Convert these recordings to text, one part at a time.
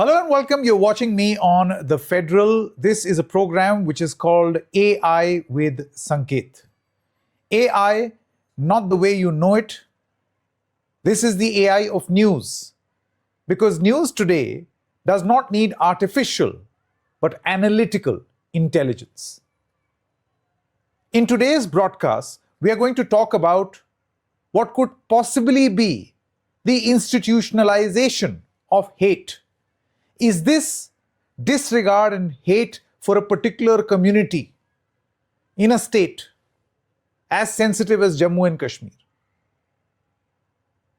Hello and welcome. You're watching me on The Federal. This is a program which is called AI with Sanket. AI, not the way you know it. This is the AI of news. Because news today does not need artificial, but analytical intelligence. In today's broadcast, we are going to talk about what could possibly be the institutionalization of hate. Is this disregard and hate for a particular community in a state as sensitive as Jammu and Kashmir?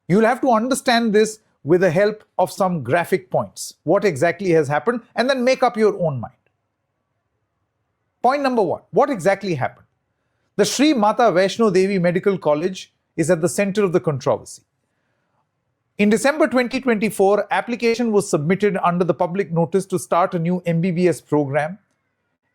You'll have to understand this with the help of some graphic points, what exactly has happened, and then make up your own mind. Point number one, what exactly happened? The Shri Vaishno Devi Medical College is at the center of the controversy. In December 2024, application was submitted under the public notice to start a new MBBS program.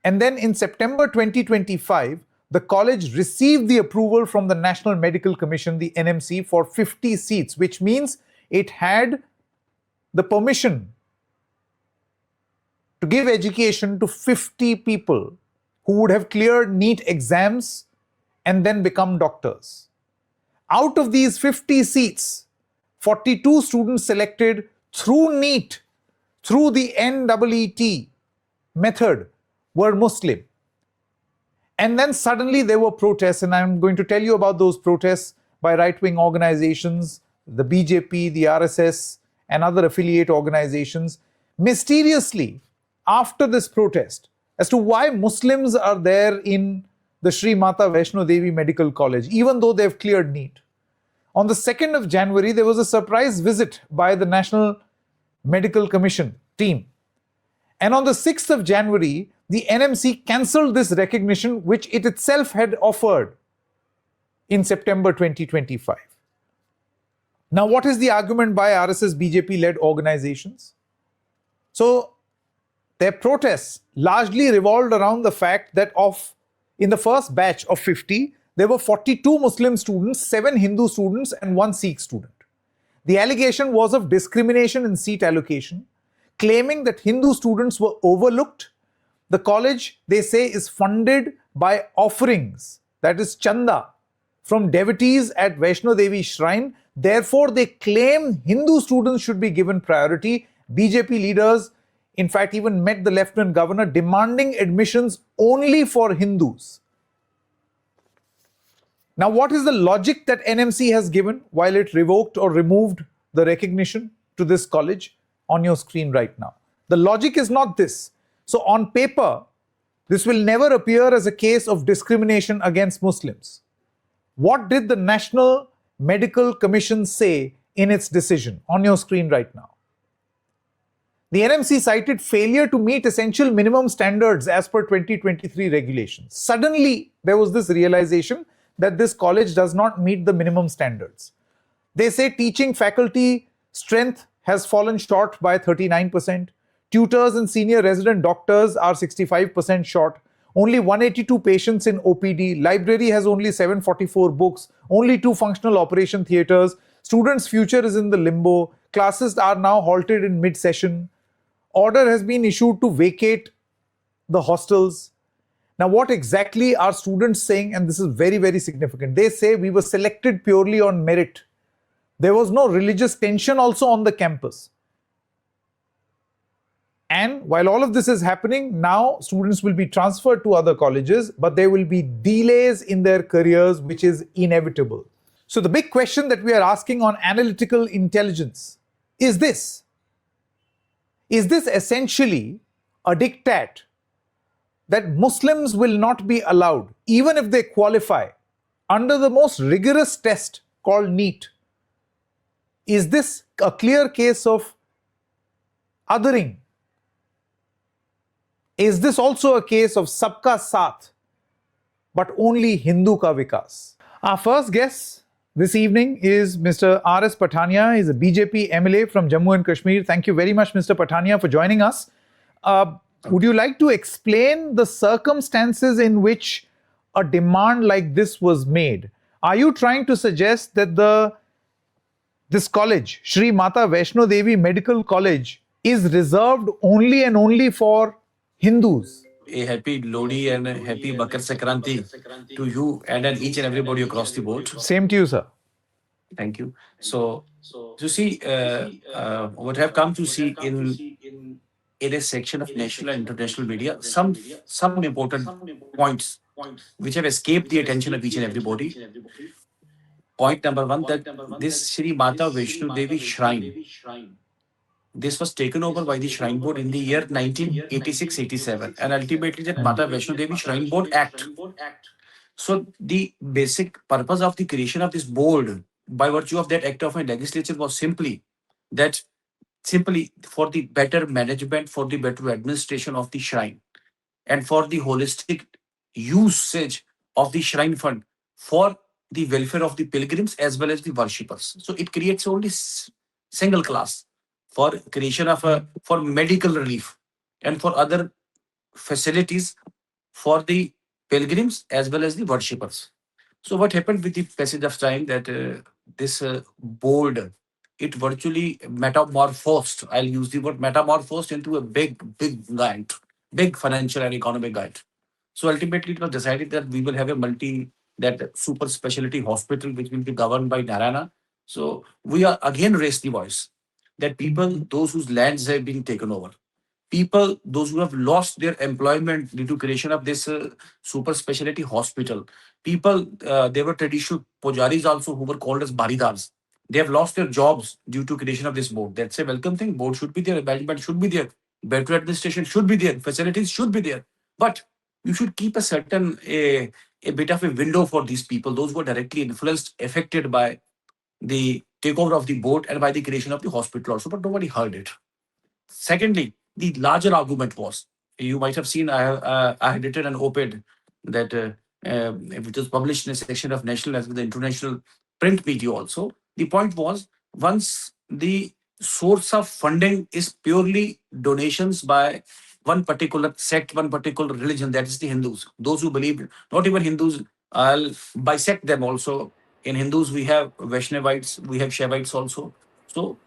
And then in September 2025, the college received the approval from the National Medical Commission, the NMC, for 50 seats, which means it had the permission to give education to 50 people who would have cleared NEET exams and then become doctors. Out of these 50 seats, 42 students selected through NEET, through the NEET method, were Muslim. And then suddenly there were protests, and I'm going to tell you about those protests by right-wing organizations, the BJP, the RSS, and other affiliate organizations. Mysteriously, after this protest, as to why Muslims are there in the Shri Vaishno Devi Medical College, even though they've cleared NEET. On the 2nd of January, there was a surprise visit by the National Medical Commission team. And on the 6th of January, the NMC cancelled this recognition, which it itself had offered in September 2025. Now, what is the argument by RSS BJP-led organizations? So, their protests largely revolved around the fact that in the first batch of 50, there were 42 Muslim students, 7 Hindu students, and 1 Sikh student. The allegation was of discrimination in seat allocation, claiming that Hindu students were overlooked. The college, they say, is funded by offerings, that is chanda, from devotees at Vaishno Devi shrine. Therefore, they claim Hindu students should be given priority. BJP leaders, in fact, even met the Lieutenant Governor demanding admissions only for Hindus. Now, what is the logic that NMC has given while it revoked or removed the recognition to this college? On your screen right now. The logic is not this. So on paper, this will never appear as a case of discrimination against Muslims. What did the National Medical Commission say in its decision? On your screen right now. The NMC cited failure to meet essential minimum standards as per 2023 regulations. Suddenly, there was this realization that this college does not meet the minimum standards. They say teaching faculty strength has fallen short by 39%. Tutors and senior resident doctors are 65% short. Only 182 patients in OPD. Library has only 744 books. Only 2 functional operation theatres. Students' future is in the limbo. Classes are now halted in mid-session. Order has been issued to vacate the hostels. Now, what exactly are students saying? And this is very, very significant. They say we were selected purely on merit. There was no religious tension also on the campus. And while all of this is happening, now students will be transferred to other colleges, but there will be delays in their careers, which is inevitable. So the big question that we are asking on analytical intelligence is this. Is this essentially a diktat that Muslims will not be allowed, even if they qualify, under the most rigorous test called NEET? Is this a clear case of othering? Is this also a case of sabka saath, but only Hindu ka vikas? Our first guest this evening is Mr. R.S. Pathania. He's a BJP MLA from Jammu and Kashmir. Thank you very much, Mr. Pathania, for joining us. Would you like to explain the circumstances in which a demand like this was made? Are you trying to suggest that this college, Shri Vaishno Devi Medical College, is reserved only and only for Hindus. A happy Lodi and a happy Makar Sankranti to you and each and everybody across the board. Same to you, sir. Thank you. So, to see what I've come to see in a section of national and international media, some important points which have escaped the attention of each and everybody. Point number one, that this Shri Mata Vaishno Devi shrine, this was taken over by the Shrine Board in the year 1986-87, and ultimately that Mata Vaishno Devi Shrine Board Act. So the basic purpose of the creation of this board by virtue of that act of my legislature was simply for the better management, for the better administration of the shrine, and for the holistic usage of the shrine fund for the welfare of the pilgrims as well as the worshippers. So it creates only single class for creation of for medical relief and for other facilities for the pilgrims as well as the worshippers. So what happened with the passage of time, that this board, it virtually metamorphosed, I'll use the word metamorphosed, into a big giant, big financial and economic giant. So ultimately it was decided that we will have that super specialty hospital which will be governed by Narayana. So we are again raised the voice that people, those whose lands have been taken over, people, those who have lost their employment due to creation of this super specialty hospital, people, there were traditional pujaris also who were called as baridars. They have lost their jobs due to creation of this board. That's a welcome thing. Board should be there, management should be there, better administration should be there, facilities should be there. But you should keep a certain a bit of a window for these people, those who are directly influenced, affected by the takeover of the board and by the creation of the hospital also, but nobody heard it. Secondly, the larger argument was, you might have seen, I had written an op-ed that which was published in a section of national as well as the international print media also. The point was, once the source of funding is purely donations by one particular sect, one particular religion, that is the Hindus. Those who believe, not even Hindus, I'll bisect them also. In Hindus, we have Vaishnavites, we have Shaivites also. So,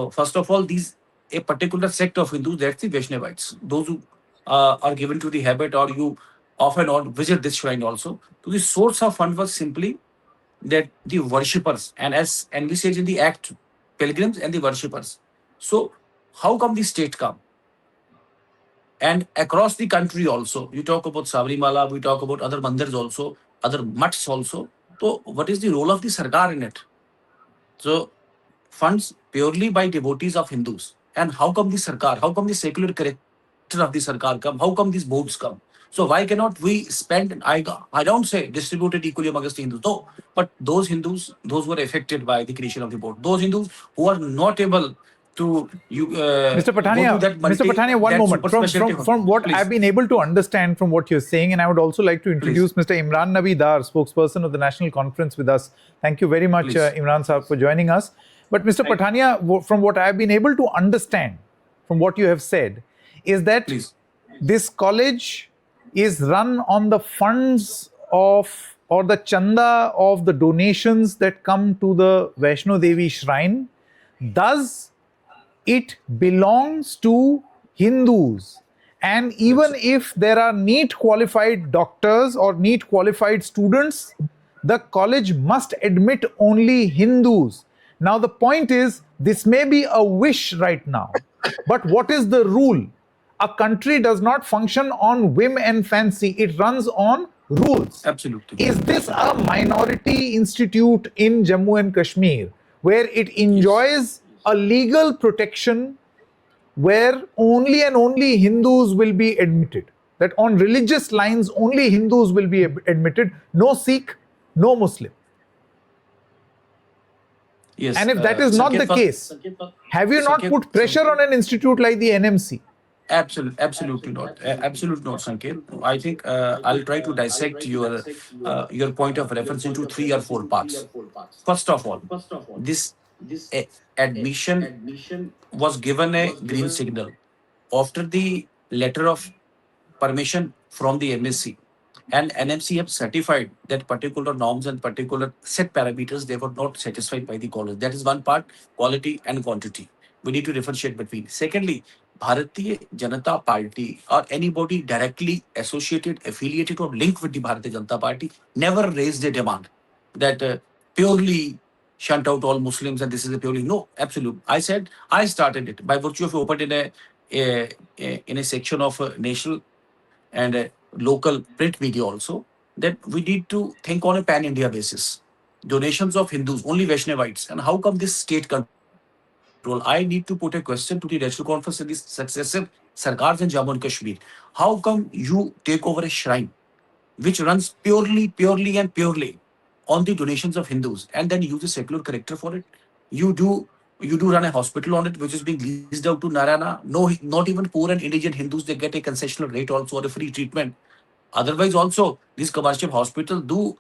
first of all, these a particular sect of Hindus, that's the Vaishnavites. Those who are given to the habit, or you off and on visit this shrine also. So the source of fund was simply that the worshippers, and as envisaged in the act, pilgrims and the worshippers. So how come the state come? And across the country also, you talk about Sabrimala, we talk about other mandirs also, other mutts also. So what is the role of the Sarkar in it? So funds purely by devotees of Hindus. And how come the Sarkar, how come the secular character of the Sarkar come? How come these boards come? So why cannot we spend, I don't say distributed equally amongst the Hindus, no, but those Hindus, those who are affected by the creation of the board, those Hindus who are not able to Mr. Pathania, Mr. Pathania, one moment. From what I've been able to understand from what you're saying, and I would also like to introduce Mr. Imran Nabi Dar, spokesperson of the National Conference, with us. Thank you very much, Imran Sahab, for joining us. But Mr. Pathania, from what I've been able to understand from what you have said, is that this college is run on the funds of, or the chanda of, the donations that come to the Vaishno Devi shrine. Thus, it belongs to Hindus. And even if there are NEET qualified doctors or NEET qualified students, the college must admit only Hindus. Now, the point is, this may be a wish right now, but what is the rule? A country does not function on whim and fancy, it runs on rules. Absolutely. Is this a minority institute in Jammu and Kashmir where it enjoys a legal protection where only and only Hindus will be admitted? That on religious lines, only Hindus will be admitted, no Sikh, no Muslim. Yes. And if that is not the case, have you not put pressure on an institute like the NMC? Absolutely not. Absolutely not, Sanket. I think I'll try to dissect your point of reference into 3 or 4 parts. First of all, this admission was given a green signal after the letter of permission from the MSc, and NMC have certified that particular norms and particular set parameters, they were not satisfied by the college. That is one part, quality and quantity. We need to differentiate between. Secondly, Bharatiya Janata Party or anybody directly associated, affiliated, or linked with the Bharatiya Janata Party never raised a demand that purely shunt out all Muslims and this is a purely no, absolute. I said I started it by virtue of opened in a section of national and local print media also that we need to think on a pan India basis. Donations of Hindus, only Vaishnavites, and how come this state control? I need to put a question to the National Conference and the successive Sarkars in Jammu and Kashmir. How come you take over a shrine which runs purely and purely on the donations of Hindus, and then use a secular character for it? You do you do run a hospital on it, which is being leased out to Narayana. No, not even poor and indigent Hindus, they get a concessional rate also or a free treatment. Otherwise, also these commercial hospitals do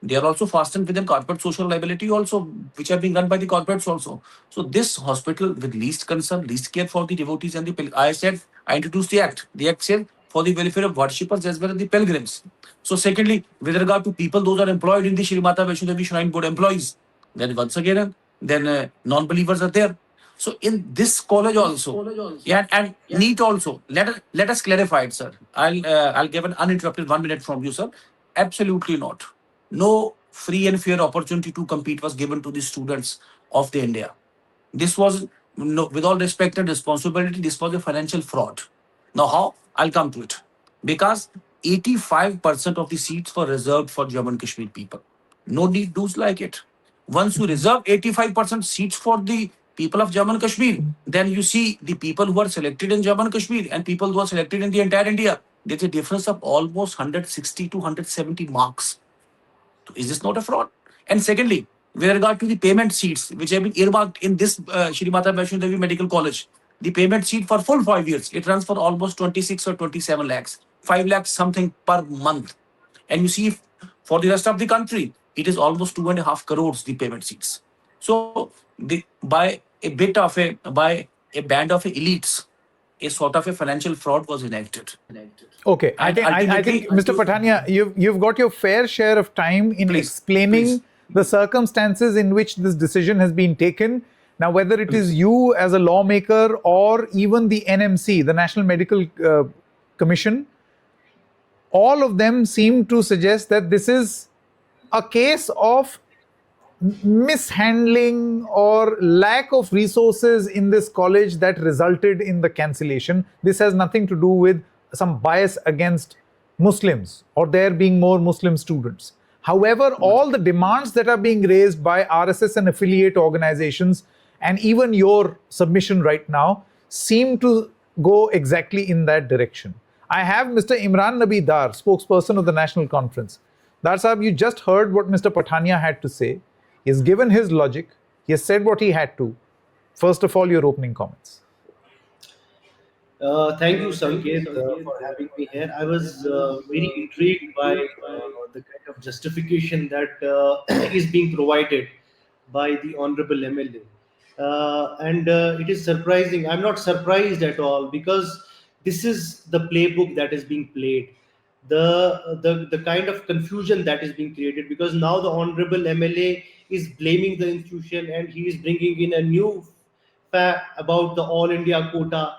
they are also fastened within corporate social liability also, which are being run by the corporates also. So this hospital with least concern, least care for the devotees and the I said I introduced the act. The act said for the welfare of worshippers as well as the pilgrims. So secondly, with regard to people, those are employed in the Shri Mata Vaishno Devi Shrine Board employees. Then once again, then non-believers are there. So in this college also, yeah, and NEET also. Let us clarify it, sir. I'll give an uninterrupted 1 minute from you, sir. Absolutely not. No free and fair opportunity to compete was given to the students of the India. This was, no, with all respect and responsibility, this was a financial fraud. Now, how? I'll come to it. Because 85% of the seats were reserved for Jammu and Kashmir people. No need do's like it. Once you reserve 85% seats for the people of Jammu and Kashmir, then you see the people who are selected in Jammu and Kashmir and people who are selected in the entire India. There's a difference of almost 160 to 170 marks. So is this not a fraud? And secondly, with regard to the payment sheets which have been earmarked in this Shri Mata Vaishno Devi Medical College, the payment sheet for full 5 years, it runs for almost 26 or 27 lakhs, 5 lakhs something per month. And you see, for the rest of the country, it is almost 2.5 crores, the payment sheets. So by a bit of by a band of elites, a sort of a financial fraud was enacted. Okay, I And think I ultimately, think Mr. Pathania, you've got your fair share of time in please, explaining the circumstances in which this decision has been taken. Now, whether it is you as a lawmaker or even the NMC, the National Medical Commission, all of them seem to suggest that this is a case of mishandling or lack of resources in this college that resulted in the cancellation. This has nothing to do with some bias against Muslims or there being more Muslim students. However, all the demands that are being raised by RSS and affiliate organizations, and even your submission right now, seem to go exactly in that direction. I have Mr. Imran Nabi Dar, spokesperson of the National Conference. Dar Sahab, you just heard what Mr. Pathania had to say. He has given his logic. He has said what he had to. First of all, your opening comments. Thank you, Sanket, for having me here. I was very intrigued by the kind of justification that is being provided by the Honorable MLA. And it is surprising. I'm not surprised at all because this is the playbook that is being played. The kind of confusion that is being created because now the Honorable MLA is blaming the institution and he is bringing in a new fact about the All India quota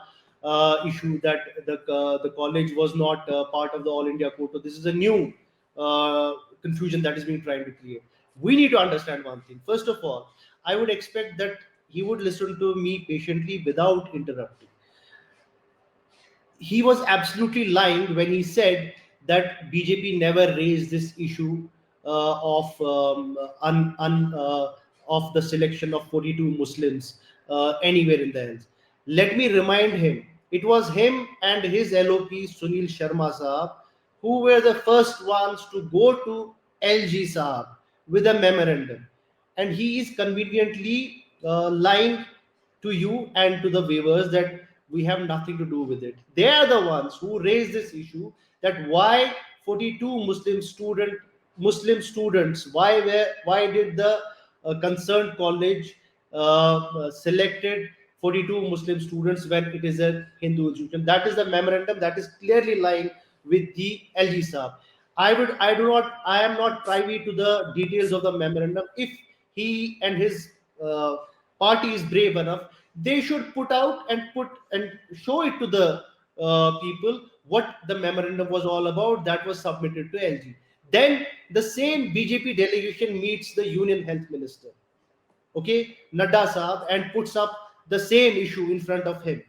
issue that the college was not part of the All India quota. This is a new confusion that is being trying to create. We need to understand one thing. First of all, I would expect that he would listen to me patiently without interrupting. He was absolutely lying when he said that BJP never raised this issue of the selection of 42 Muslims anywhere in the hills. Let me remind him, it was him and his LOP Sunil Sharma Saab who were the first ones to go to LG Saab with a memorandum, and he is conveniently lying to you and to the viewers that we have nothing to do with it. They are the ones who raised this issue that why 42 Muslim students, why did the concerned college selected 42 Muslim students when it is a Hindu institution. That is the memorandum that is clearly lying with the LG Saab. I am not privy to the details of the memorandum. If he and his party is brave enough, they should put out and show it to the people what the memorandum was all about that was submitted to LG. Then the same BJP delegation meets the Union Health Minister, okay, Nadda Saab, and puts up the same issue in front of him.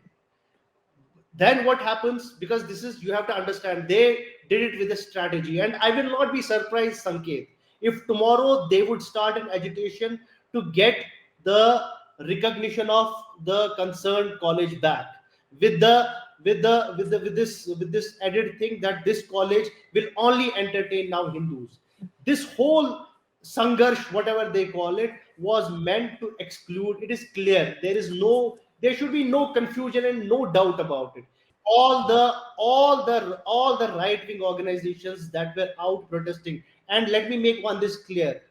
Then what happens, because this is, you have to understand, they did it with a strategy, and I will not be surprised, Sanket, if tomorrow they would start an agitation to get the recognition of the concerned college back with this added thing that this college will only entertain now Hindus. This whole Sangarsh, whatever they call it, was meant to exclude. It is clear. There should be no confusion and no doubt about it. All the right wing organizations that were out protesting, and let me make one thing clear: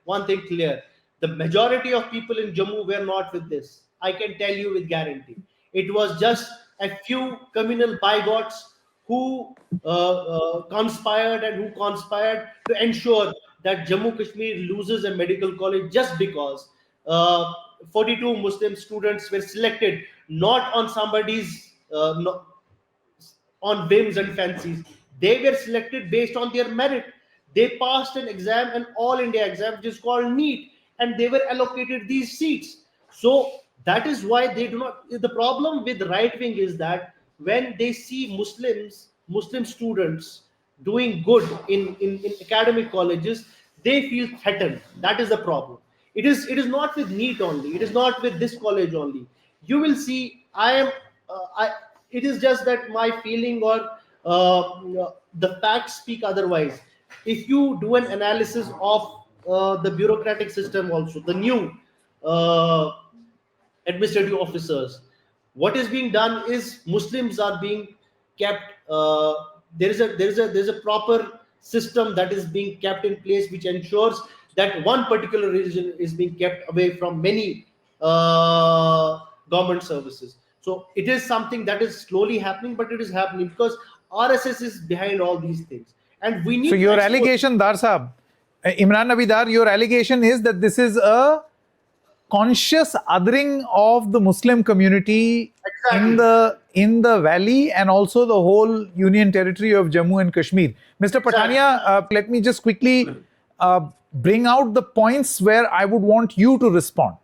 the majority of people in Jammu were not with this. I can tell you with guarantee. It was just a few communal bigots who conspired to ensure that Jammu Kashmir loses a medical college just because 42 Muslim students were selected not on somebody's on whims and fancies. They were selected based on their merit. They passed an exam, an all India exam, which is called NEET, and they were allocated these seats. So that is why they do not. The problem with right wing is that when they see Muslim students doing good in academic colleges, they feel threatened. That is the problem. It is not with NEET only. It is not with this college only. You will see. It is just that my feeling or the facts speak otherwise. If you do an analysis of the bureaucratic system, also the new administrative officers, what is being done is Muslims are being kept. There is a proper system that is being kept in place, which ensures that one particular religion is being kept away from many government services. So it is something that is slowly happening, but it is happening because RSS is behind all these things, and we need. So your allegation, Dar Sahab, Imran Nabi Dar, your allegation is that this is a conscious othering of the Muslim community in the valley and also the whole Union Territory of Jammu and Kashmir. Mr. Pathania, let me just quickly bring out the points where I would want you to respond.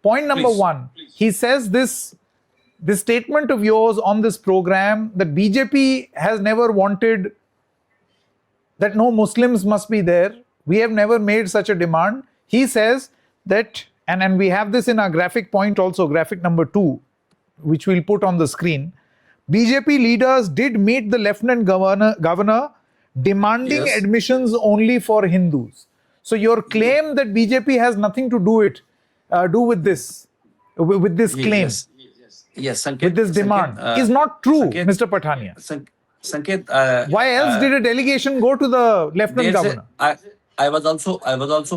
Point number one, he says this statement of yours on this program that BJP has never wanted that no Muslims must be there. We have never made such a demand. He says that, and we have this in our graphic point also, graphic number 2, which we'll put on the screen. BJP leaders did meet the Lieutenant Governor demanding admissions only for Hindus. So your claim that BJP has nothing to do with this claim, yes, Sanket, with this demand, is not true, Sanket, Mr. Pathania. Sanket, why else did a delegation go to the Lieutenant Governor? I was also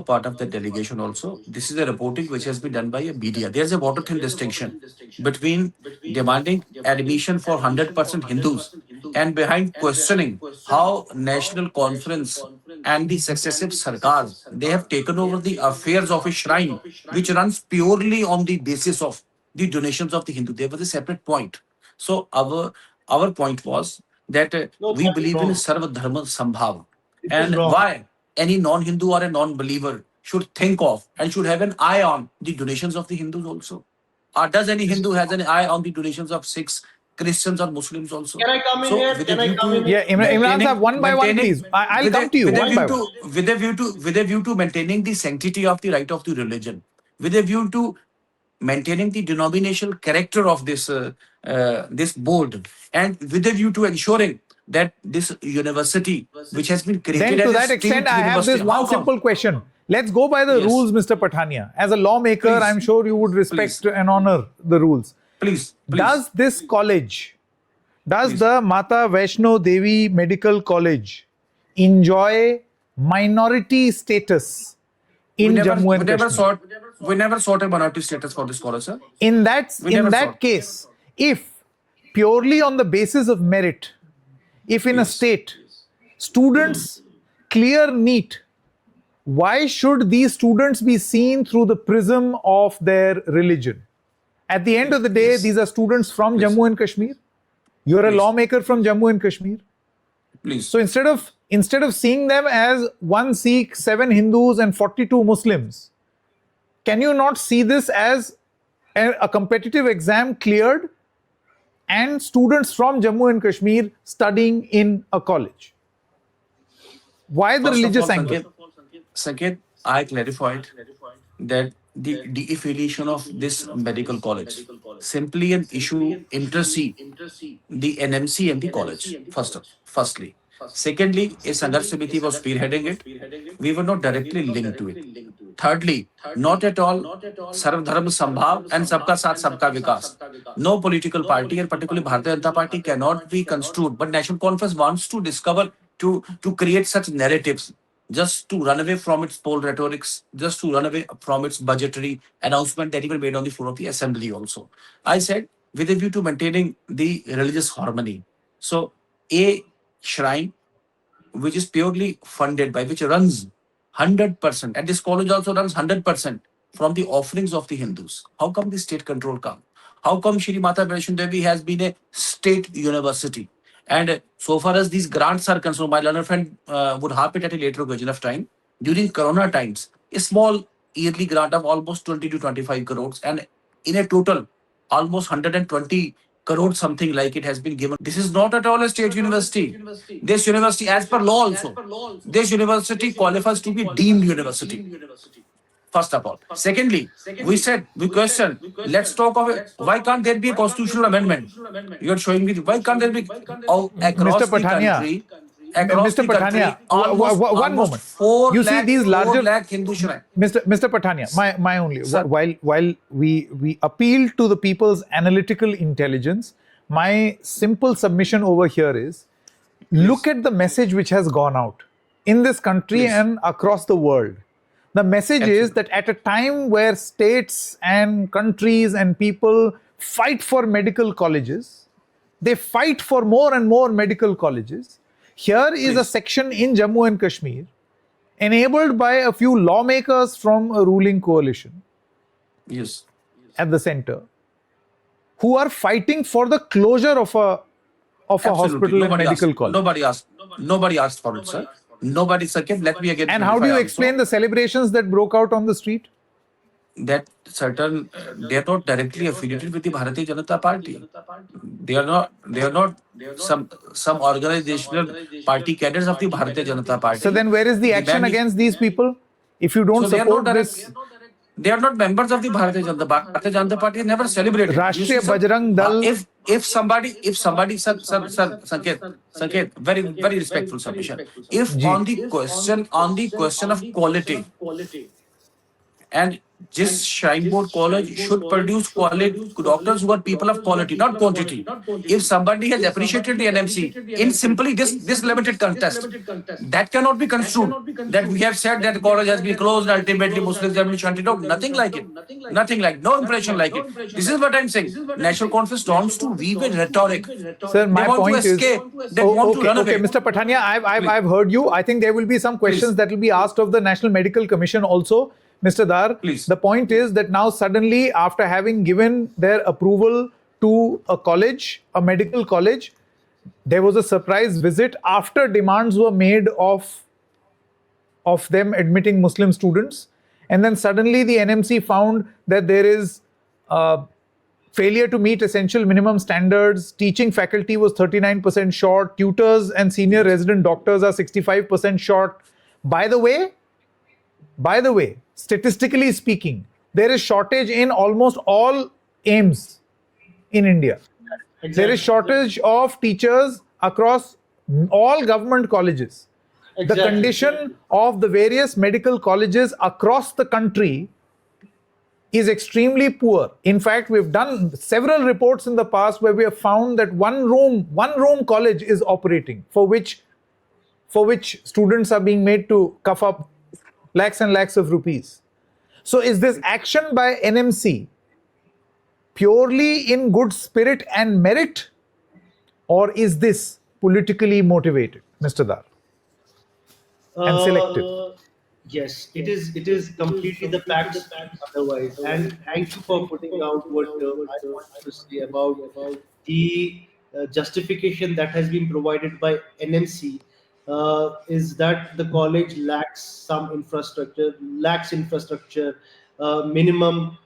part of the delegation also. This is a reporting which has been done by a media. There's a water thin distinction between demanding admission for 100% Hindus and behind questioning how National Conference and the successive sarkars, they have taken over the affairs of a shrine which runs purely on the basis of the donations of the Hindu. There was a separate point. So our point was that we believe in Sarva Dharma Sambhav. And why any non-Hindu or a non-believer should think of and should have an eye on the donations of the Hindus also? Or does any Hindu has an eye on the donations of Sikhs, Christians or Muslims also? Can I come in here? Yeah, Imran Sahab, one by one, please. I'll come to you one by one. With a view to maintaining the sanctity of the right of the religion, with a view to maintaining the denominational character of this board, and with a view to ensuring that this university, which has been created then to as that extent, I have this one simple question. Let's go by the rules, Mr. Pathania. As a lawmaker, I'm sure you would respect and honor the rules. Please. Does this college, the Mata Vaishno Devi Medical College enjoy minority status in Jammu and Kashmir? We never sought a minority status for this college, sir. In that case, if purely on the basis of merit, if in a state students clear NEET, why should these students be seen through the prism of their religion? At the end of the day, Yes. these are students from Please. Jammu and Kashmir. You're a Please. lawmaker from Jammu and Kashmir. Please. So instead of seeing them as 1 Sikh, 7 Hindus, and 42 Muslims, can you not see this as a competitive exam cleared and students from Jammu and Kashmir studying in a college? Why the First of religious all, angle? Sanket, I clarified that the de-affiliation of this medical college simply an issue intercede the NMC and the college. Firstly. Secondly, a Sanghar Samiti was spearheading it. We were not directly linked to it. Thirdly, not at all Sarv Dharma Sambhav and Sabka Saath Sabka Vikas. No political party and particularly Bharatiya Janata Party cannot be construed. But National Conference wants to discover, to create such narratives just to run away from its poll rhetorics, just to run away from its budgetary announcement that even made on the floor of the assembly also. I said, with a view to maintaining the religious harmony. So, a shrine which is purely funded by, which runs 100%, and this college also runs 100% from the offerings of the Hindus. How come the state control come? How come Shri Mata Vaishno Devi has been a state university? And so far as these grants are concerned, my learned friend would harp it at a later occasion of time. During Corona times, a small yearly grant of almost 20 to 25 crores, and in a total, almost 120 crores, something like it has been given. This is not at all a state university. This university, as per law also, this university qualifies to be deemed university. First of all. Secondly, we question, let's talk of it. Why can't there be a constitutional amendment? You are showing me, why can't there be across Mr. the Pathania, country? Across Mr. the country, Pathania, almost, one almost moment. 4 You see lakh, these 4 larger lakh Hindu shrine. Mr. Pathania, my only Sir. while we appeal to the people's analytical intelligence, my simple submission over here is look at the message which has gone out in this country Please. and across the world. The message is Absolutely. that at a time where states and countries and people fight for medical colleges, they fight for more and more medical colleges. Here is a Please. section in Jammu and Kashmir enabled by a few lawmakers from a ruling coalition Yes. at the center who are fighting for the closure of a hospital and medical college. Nobody asked for it, sir. Nobody, Sanket, let me again And how do you clarify explain also the celebrations that broke out on the street? that certain they are not directly affiliated with the Bharatiya Janata Party. They are not some organizational party cadres of the Bharatiya Janata Party. So then where is the action against these people? If you don't So they are not support this they are not members of the Bharatiya Janata Party. Bharatiya Janata Party never celebrated. You see, Rashtriya sir, Bajrang Dal, if somebody, sir, Sanket, very respectful submission. If Ji. on the question of quality, and this Shrine Board College should produce quality doctors who are people of quality, not quantity. If somebody has appreciated the NMC in simply this limited contest, that cannot be construed. That we have said that the college has been closed, ultimately Muslims have been shunted out. Nothing like it. Nothing like, no impression like it. This is what I'm saying. National Conference wants to weave a rhetoric. sir, my They want point to is escape. They want to run okay, away. Mr. Pathania, I've heard you. I think there will be some questions that will be asked of the National Medical Commission also. Mr. Dar, Please. the point is that now suddenly, after having given their approval to a college, a medical college, there was a surprise visit after demands were made of them admitting Muslim students. And then suddenly the NMC found that there is failure to meet essential minimum standards. Teaching faculty was 39% short. Tutors and senior resident doctors are 65% short. By the way, statistically speaking, there is shortage in almost all AIMS in India. There is shortage of teachers across all government colleges. The condition of the various medical colleges across the country is extremely poor. In fact, we've done several reports in the past where we have found that one room college is operating, for which students are being made to cough up lakhs and lakhs of rupees. So is this action by NMC purely in good spirit and merit, or is this politically motivated, Mr. Dar, and selective? Yes, it is. It is completely the facts speak otherwise. And thank you for putting out what I wanted to say about the justification that has been provided by NMC. Is that the college lacks some infrastructure, minimum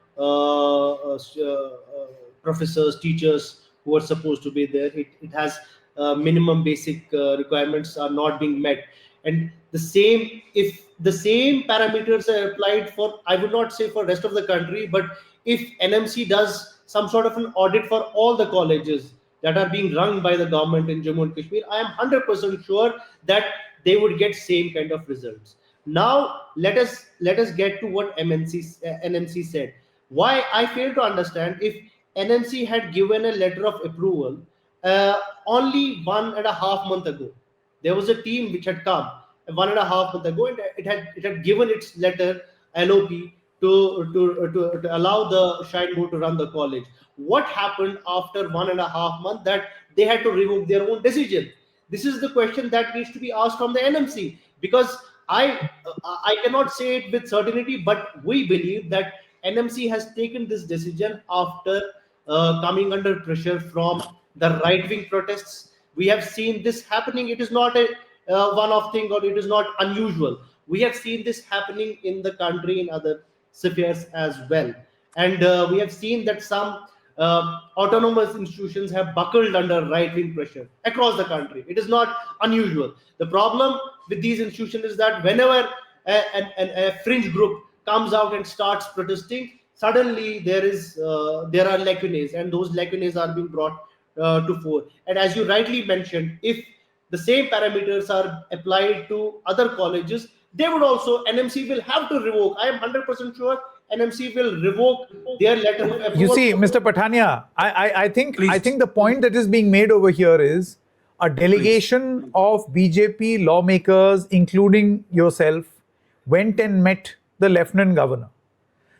professors, teachers who are supposed to be there. It has minimum basic requirements are not being met, and the same, if the same parameters are applied for, I would not say for rest of the country, but if NMC does some sort of an audit for all the colleges that are being run by the government in Jammu and Kashmir, I am 100% sure that they would get same kind of results. Now let us get to what NMC said. Why I fail to understand, if NMC had given a letter of approval only 1.5 month ago, there was a team which had come 1.5 month ago, and it had given its letter LOP to allow the Shrine Board to run the college. What happened after 1.5 months that they had to revoke their own decision? This is the question that needs to be asked from the NMC, because I cannot say it with certainty, but we believe that NMC has taken this decision after coming under pressure from the right wing protests. We have seen this happening. It is not a one-off thing, or it is not unusual. We have seen this happening in the country in other spheres as well, and we have seen that some autonomous institutions have buckled under right-wing pressure across the country. It is not unusual. The problem with these institutions is that whenever a fringe group comes out and starts protesting, suddenly there are lacunae, and those lacunae are being brought to fore. And as you rightly mentioned, if the same parameters are applied to other colleges, they would also, NMC will have to revoke. I am 100% sure NMC will revoke their letter of approval. You see, Mr. Pathania, I think Please. the point that is being made over here is a delegation of BJP lawmakers, including yourself, went and met the Lieutenant Governor.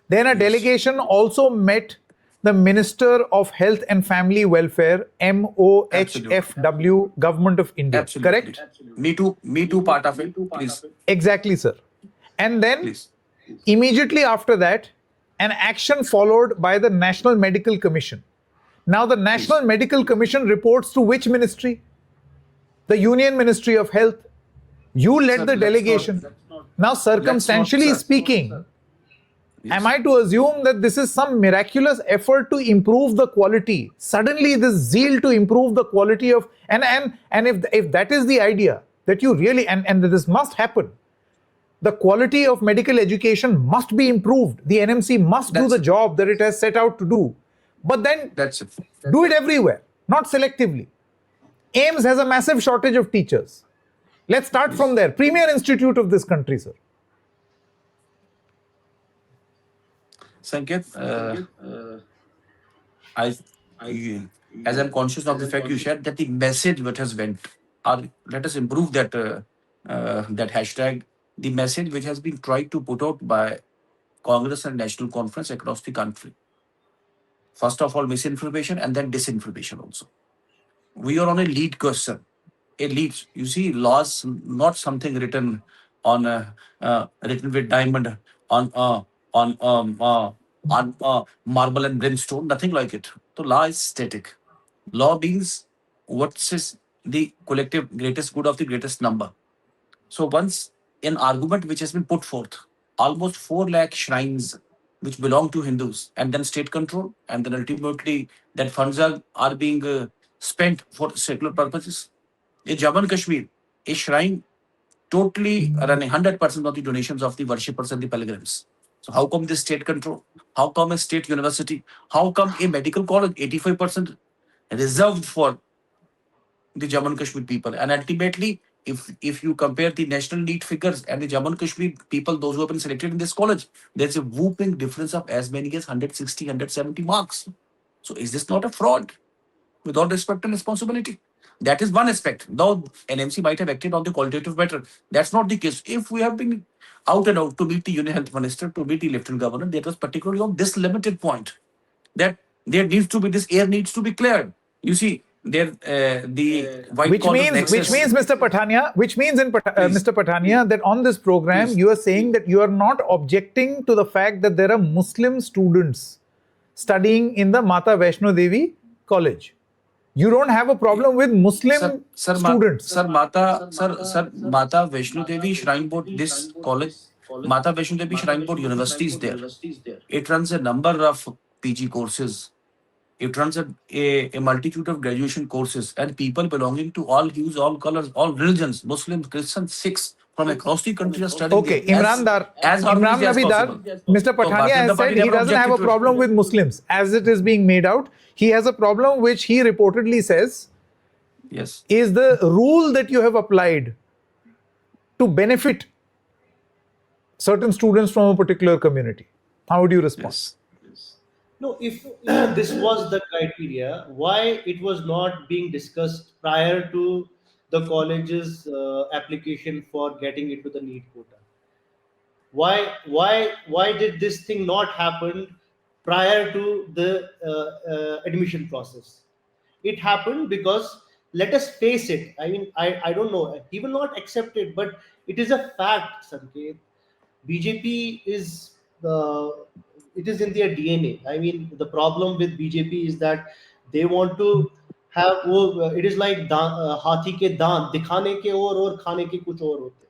Then a delegation also met the Minister of Health and Family Welfare, MOHFW, Government of India. Absolutely. Correct? Me too part of it. Please. Exactly, sir. And then Please. immediately after that, an action followed by the National Medical Commission. Now, the National Medical Commission reports to which ministry? The Union Ministry of Health. You led Sir, the let's delegation. Now, circumstantially sir. speaking, Yes. am I to assume that this is some miraculous effort to improve the quality? Suddenly, this zeal to improve the quality of, and if that is the idea, that you really, and this must happen, the quality of medical education must be improved. The NMC must do the job that it has set out to do. But then That's it. do it everywhere, not selectively. AIMS has a massive shortage of teachers. Let's start from there. Premier institute of this country, sir. Sanket, I, as I'm conscious of the fact you shared that the message which has went, let us improve that that hashtag, the message which has been tried to put out by Congress and National Conference across the country. First of all, misinformation, and then disinformation also. We are on a lead question. A lead. You see, laws not something written on written with diamond on marble and brimstone. Nothing like it. So law is static. Law means what is the collective greatest good of the greatest number. So once an argument which has been put forth, almost 4 lakh shrines which belong to Hindus, and then state control, and then ultimately that funds are being spent for secular purposes. In Jammu and Kashmir, a shrine totally running 100% of the donations of the worshippers and the pilgrims. So how come this state control? How come a state university? How come a medical college 85% reserved for the Jammu and Kashmir people? And ultimately, if you compare the national NEET figures and the Jammu and Kashmir people, those who have been selected in this college, there's a whooping difference of as many as 160, 170 marks. So is this not a fraud? With all respect and responsibility. That is one aspect. Now, NMC might have acted on the qualitative matter. That's not the case. If we have been out and out to meet the Union Health Minister, to meet the Lieutenant Governor, that was particularly on this limited point, that there needs to be, this air needs to be cleared. You see, the white Which collar means, nexus. Mr. Pathania, Please. Mr. Pathania, that on this program Please. you are saying that you are not objecting to the fact that there are Muslim students studying in the Mata Vaishno Devi college. You don't have a problem with Muslim students. Sir, Mata Vaishno Devi Shrine Board, this college, Mata Vaishno Devi Shrine Board University is there. It runs a number of PG courses. It runs a multitude of graduation courses, and people belonging to all hues, all colors, all religions, Muslims, Christians, Sikhs from across the country are studying Okay, there Imran Dar, as Imran organized as Nabi Dar, possible. Mr. So Pathania Bharatiya has Janata said Party he never doesn't have a objected to it. problem with Muslims, as it is being made out. He has a problem which he reportedly says Yes. is the rule that you have applied to benefit certain students from a particular community. How would you respond? Yes. No, if this was the criteria, why it was not being discussed prior to the college's application for getting into the NEET quota? Why did this thing not happen prior to the admission process? It happened because, let us face it, I mean, I don't know, he will not accept it, but it is a fact, Sanket. BJP is it is in their DNA. I mean, the problem with BJP is that they want to have it is like हाथी के दांत दिखाने के और खाने के कुछ और होते हैं.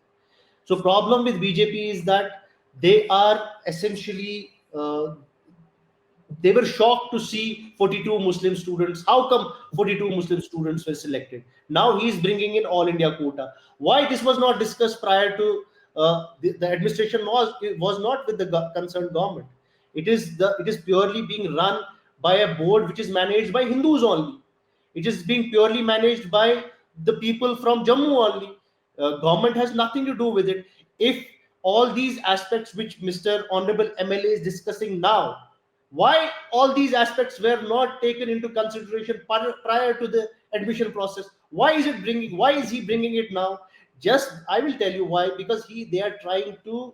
So problem with BJP is that they are essentially they were shocked to see 42 Muslim students. How come 42 Muslim students were selected? Now he is bringing in all India quota. Why this was not discussed prior to the administration was not with the concerned government. It is purely being run by a board which is managed by Hindus only. It is being purely managed by the people from Jammu only. Government has nothing to do with it. If all these aspects which Mr. Honorable MLA is discussing now, why all these aspects were not taken into consideration prior to the admission process? Why is he bringing it now? Just I will tell you why, because they are trying to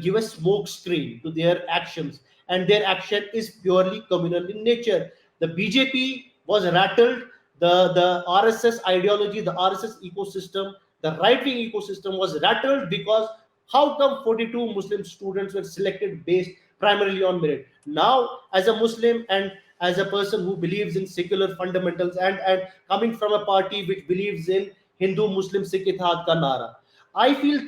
give a smoke screen to their actions, and their action is purely communal in nature. The BJP was rattled, the RSS ideology, the RSS ecosystem, the right-wing ecosystem was rattled because how come 42 Muslim students were selected based primarily on merit? Now, as a Muslim and as a person who believes in secular fundamentals and coming from a party which believes in Hindu Muslim Sikh Ittihad ka nara, I feel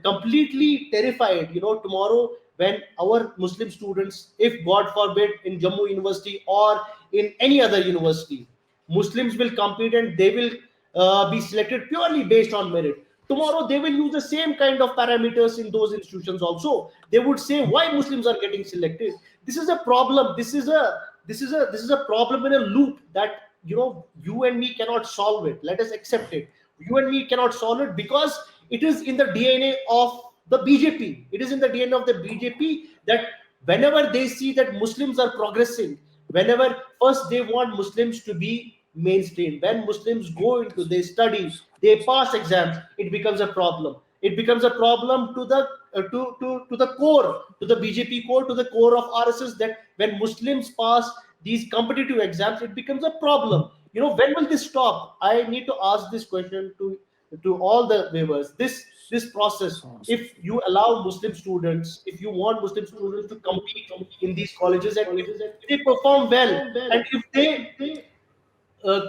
completely terrified, tomorrow when our Muslim students, if God forbid in Jammu University or in any other university, Muslims will compete and they will be selected purely based on merit. Tomorrow they will use the same kind of parameters in those institutions also. They would say why Muslims are getting selected. This is a problem. This is a problem in a loop that you and me cannot solve it. Let us accept it. You and me cannot solve it because it is in the DNA of the BJP. It is in the DNA of the BJP that whenever they see that Muslims are progressing, whenever first they want Muslims to be mainstream, when Muslims go into, they study, they pass exams, it becomes a problem. It becomes a problem to the to the core, to the BJP core, to the core of RSS, that when Muslims pass these competitive exams, it becomes a problem. When will this stop? I need to ask this question to all the viewers. This process, if you allow Muslim students, if you want Muslim students to compete in these colleges, and if they perform well, and if they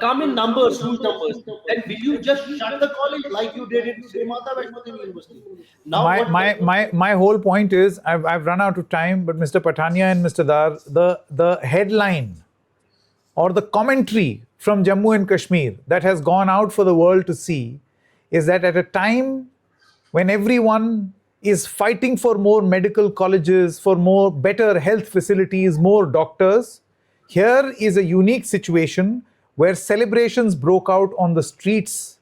come in numbers, huge numbers, then will you just shut the college like you did in Sri Mata Vaishno Devi University? Now, My whole point is, I've run out of time, but Mr. Pathania and Mr. Dar, the headline or the commentary from Jammu and Kashmir that has gone out for the world to see is that at a time when everyone is fighting for more medical colleges, for more better health facilities, more doctors, here is a unique situation where celebrations broke out on the streets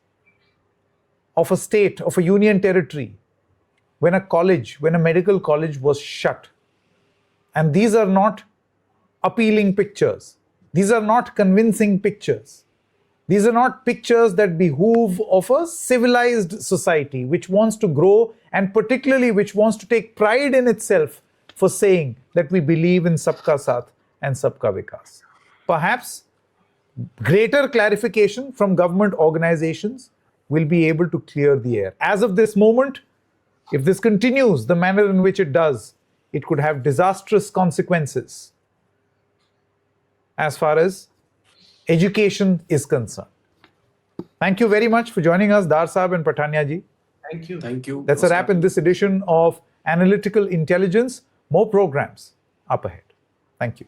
of a state, of a union territory, when a medical college was shut. And these are not appealing pictures. These are not convincing pictures. These are not pictures that behoove of a civilized society which wants to grow and particularly which wants to take pride in itself for saying that we believe in Sabka Saath and Sabka Vikas. Perhaps greater clarification from government organizations will be able to clear the air. As of this moment, if this continues the manner in which it does, it could have disastrous consequences as far as education is concerned. Thank you very much for joining us, Dar Saab and Pathania ji. Thank you. Thank you. That's a wrap in this edition of Analytical Intelligence. More programs up ahead. Thank you.